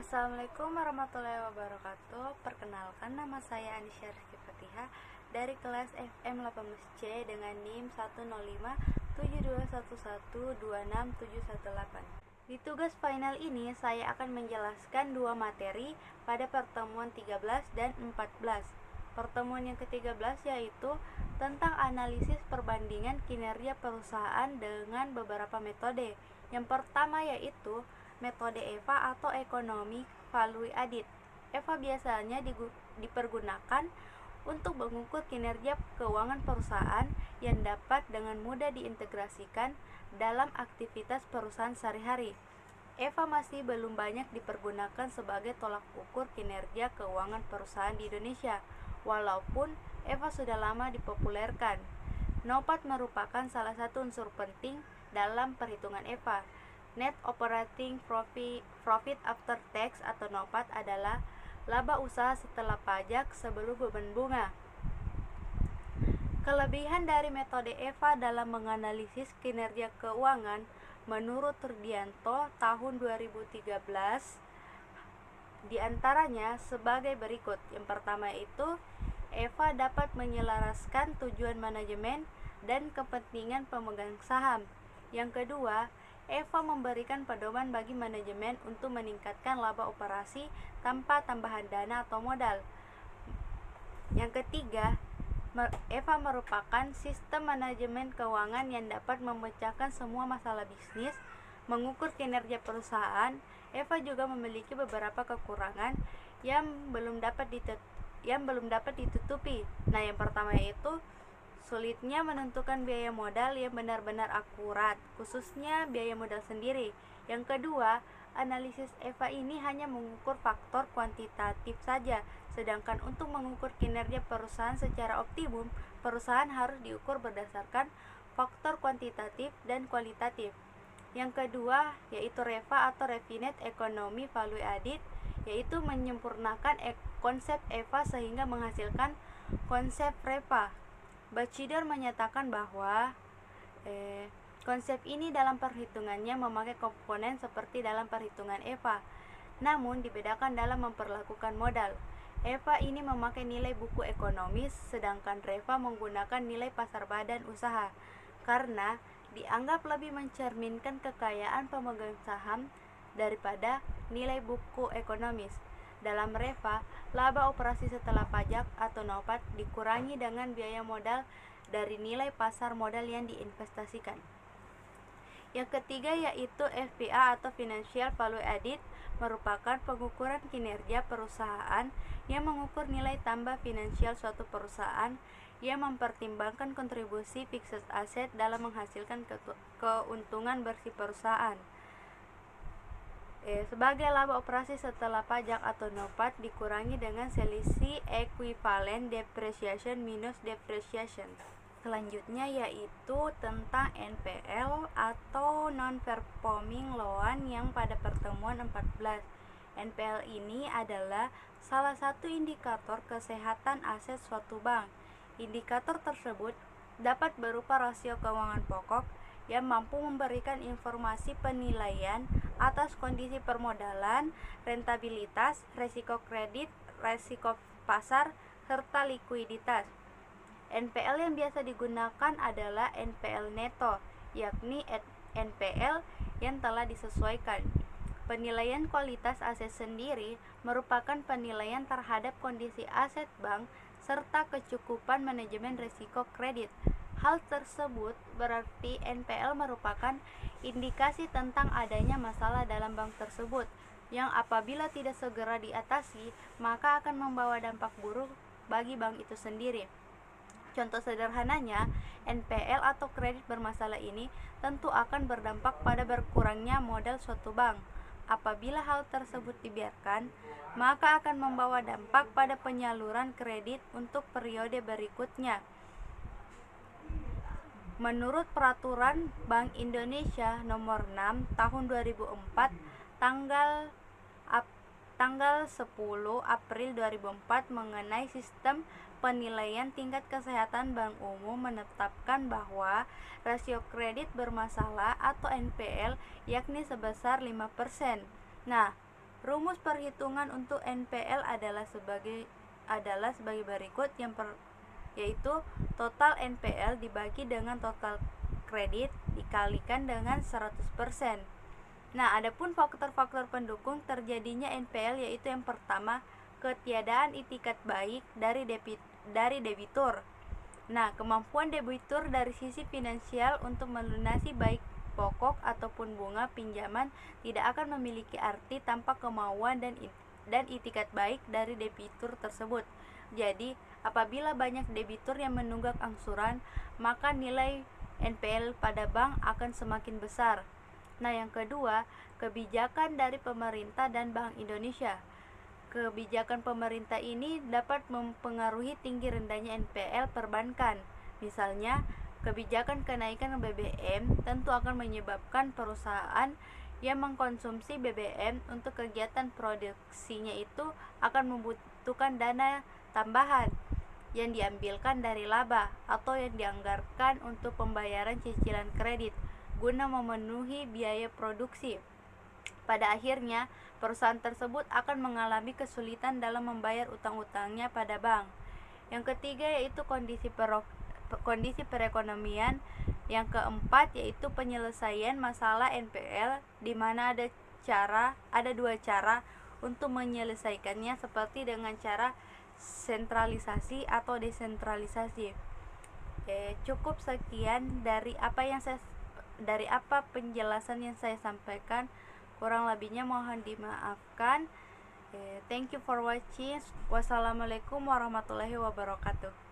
Assalamualaikum warahmatullahi wabarakatuh. Perkenalkan, nama saya Anisya Rizky Fatihah dari kelas FM 18C dengan NIM 10572112678. Di tugas final ini saya akan menjelaskan dua materi pada pertemuan 13 dan 14. Pertemuan yang ke-13 yaitu tentang analisis perbandingan kinerja perusahaan dengan beberapa metode. Yang pertama yaitu metode EVA atau Economic Value Added. EVA biasanya dipergunakan untuk mengukur kinerja keuangan perusahaan yang dapat dengan mudah diintegrasikan dalam aktivitas perusahaan sehari-hari. EVA masih belum banyak dipergunakan sebagai tolak ukur kinerja keuangan perusahaan di Indonesia, walaupun EVA sudah lama dipopulerkan. NOPAT merupakan salah satu unsur penting dalam perhitungan EVA. Net Operating Profit After Tax atau NOPAT adalah laba usaha setelah pajak sebelum beban bunga. Kelebihan dari metode EVA dalam menganalisis kinerja keuangan menurut Rudianto tahun 2013 diantaranya sebagai berikut. Yang pertama itu, EVA dapat menyelaraskan tujuan manajemen dan kepentingan pemegang saham. Yang kedua, EVA memberikan pedoman bagi manajemen untuk meningkatkan laba operasi tanpa tambahan dana atau modal. Yang ketiga, EVA merupakan sistem manajemen keuangan yang dapat memecahkan semua masalah bisnis, mengukur kinerja perusahaan. EVA juga memiliki beberapa kekurangan yang belum dapat ditutupi. Nah, yang pertama yaitu sulitnya menentukan biaya modal yang benar-benar akurat, khususnya biaya modal sendiri. Yang kedua, analisis EVA ini hanya mengukur faktor kuantitatif saja, sedangkan untuk mengukur kinerja perusahaan secara optimum, perusahaan harus diukur berdasarkan faktor kuantitatif dan kualitatif. Yang kedua, yaitu REVA atau Refined Economy Value Added, yaitu menyempurnakan konsep EVA sehingga menghasilkan konsep REVA. Bachidor menyatakan bahwa konsep ini dalam perhitungannya memakai komponen seperti dalam perhitungan EVA, namun dibedakan dalam memperlakukan modal. EVA ini memakai nilai buku ekonomis, sedangkan REVA menggunakan nilai pasar badan usaha, karena dianggap lebih mencerminkan kekayaan pemegang saham daripada nilai buku ekonomis. Dalam REVA, laba operasi setelah pajak atau NOPAT dikurangi dengan biaya modal dari nilai pasar modal yang diinvestasikan. Yang ketiga yaitu FPA atau Financial Value Added, merupakan pengukuran kinerja perusahaan yang mengukur nilai tambah finansial suatu perusahaan yang mempertimbangkan kontribusi fixed asset dalam menghasilkan keuntungan bersih perusahaan. Sebagai laba operasi setelah pajak atau NOPAT dikurangi dengan selisih equivalent depreciation minus depreciation. Selanjutnya yaitu tentang NPL atau non-performing loan yang pada pertemuan 14. NPL ini adalah salah satu indikator kesehatan aset suatu bank. Indikator tersebut dapat berupa rasio keuangan pokok yang mampu memberikan informasi penilaian atas kondisi permodalan, rentabilitas, resiko kredit, resiko pasar, serta likuiditas. NPL yang biasa digunakan adalah NPL neto, yakni NPL yang telah disesuaikan. Penilaian kualitas aset sendiri merupakan penilaian terhadap kondisi aset bank serta kecukupan manajemen risiko kredit. Hal tersebut berarti NPL merupakan indikasi tentang adanya masalah dalam bank tersebut, yang apabila tidak segera diatasi, maka akan membawa dampak buruk bagi bank itu sendiri. Contoh sederhananya, NPL atau kredit bermasalah ini tentu akan berdampak pada berkurangnya modal suatu bank. Apabila hal tersebut dibiarkan, maka akan membawa dampak pada penyaluran kredit untuk periode berikutnya. Menurut Peraturan Bank Indonesia Nomor 6 Tahun 2004 tanggal 10 April 2004 mengenai sistem penilaian tingkat kesehatan bank umum menetapkan bahwa rasio kredit bermasalah atau NPL yakni sebesar 5%. Nah, Rumus perhitungan untuk NPL adalah sebagai berikut. Yaitu total NPL dibagi dengan total kredit dikalikan dengan 100%. Nah, adapun faktor-faktor pendukung terjadinya NPL yaitu yang pertama, ketiadaan itikat baik dari debitur. Nah, kemampuan debitur dari sisi finansial untuk melunasi baik pokok ataupun bunga pinjaman tidak akan memiliki arti tanpa kemauan dan itikat baik dari debitur tersebut. Jadi, apabila banyak debitur yang menunggak angsuran, maka nilai NPL pada bank akan semakin besar. Nah, yang kedua, kebijakan dari pemerintah dan Bank Indonesia. Kebijakan pemerintah ini dapat mempengaruhi tinggi rendahnya NPL perbankan. Misalnya, kebijakan kenaikan BBM tentu akan menyebabkan perusahaan yang mengkonsumsi BBM untuk kegiatan produksinya itu akan membutuhkan dana tambahan yang diambilkan dari laba atau yang dianggarkan untuk pembayaran cicilan kredit guna memenuhi biaya produksi. Pada akhirnya, perusahaan tersebut akan mengalami kesulitan dalam membayar utang-utangnya pada bank. Yang ketiga yaitu kondisi perekonomian. Yang keempat yaitu penyelesaian masalah NPL, di mana ada dua cara untuk menyelesaikannya, seperti dengan cara sentralisasi atau desentralisasi. Cukup sekian dari apa penjelasan yang saya sampaikan. Kurang lebihnya mohon dimaafkan. Thank you for watching. Wassalamualaikum warahmatullahi wabarakatuh.